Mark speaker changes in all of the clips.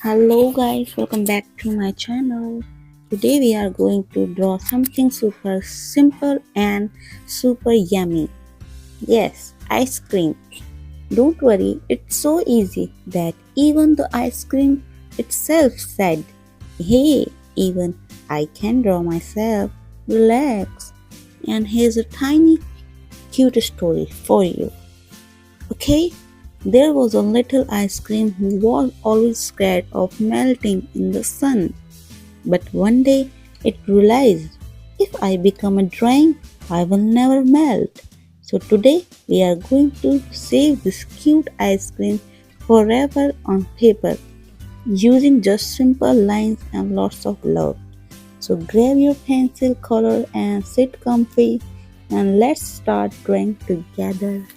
Speaker 1: Hello guys, welcome back to my channel. Today we are going to draw something super simple and super yummy. Yes, ice cream. Don't worry, it's so easy that even the ice cream itself said, "Hey, even I can draw myself. Relax." And here's a tiny cute story for you. Okay? There was a little ice cream who was always scared of melting in the sun. But one day it realized, if I become a drawing, I will never melt. So today we are going to save this cute ice cream forever on paper using just simple lines and lots of love. So grab your pencil, color and sit comfy and let's start drawing together.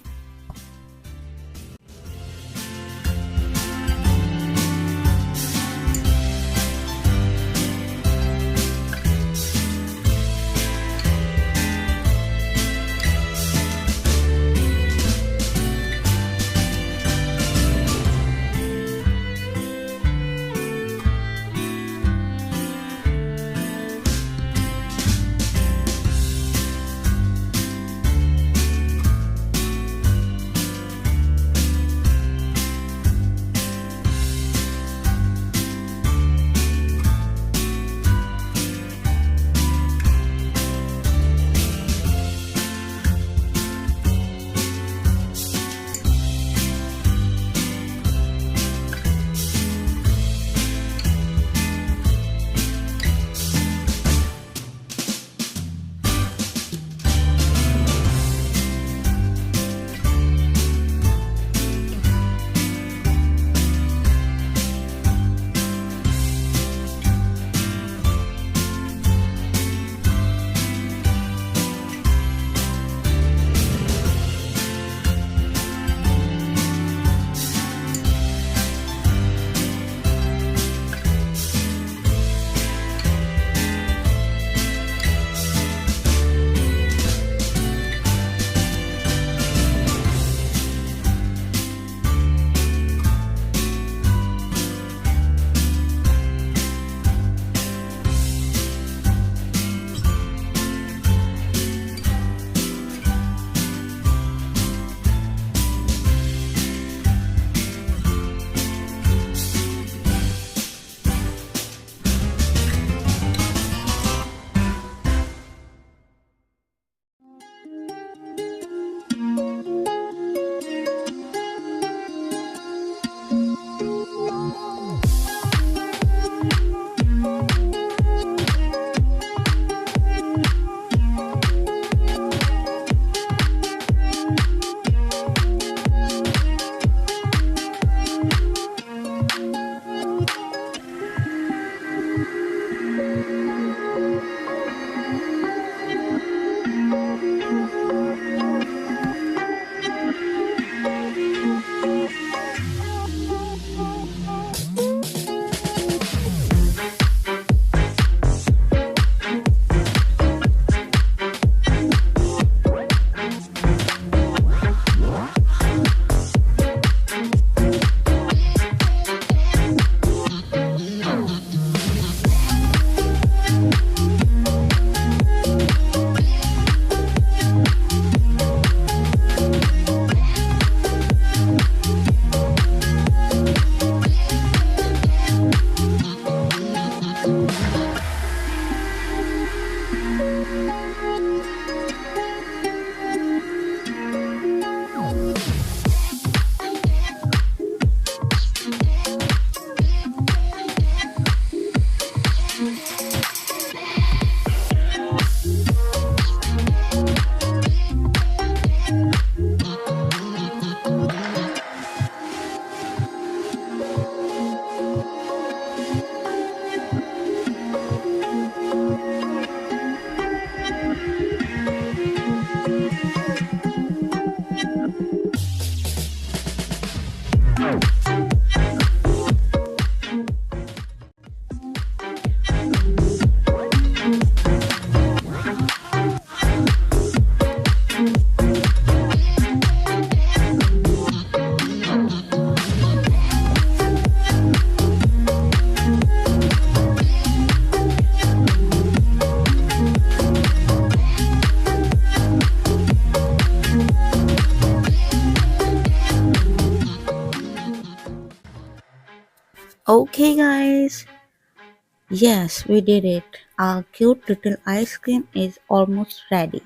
Speaker 1: Okay, guys. Yes, we did it. Our cute little ice cream is almost ready.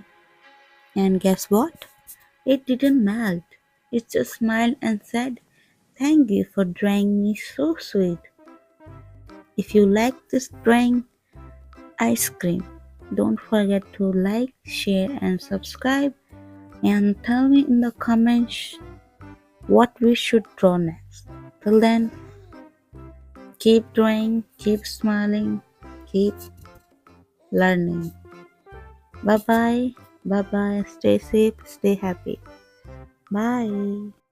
Speaker 1: And guess what? It didn't melt. It just smiled and said, "Thank you for drawing me so sweet." If you like this drawing ice cream, don't forget to like, share, and subscribe. And tell me in the comments what we should draw next. Till then, keep drawing, keep smiling, keep learning. Bye bye. Bye bye. Stay safe, stay happy. Bye.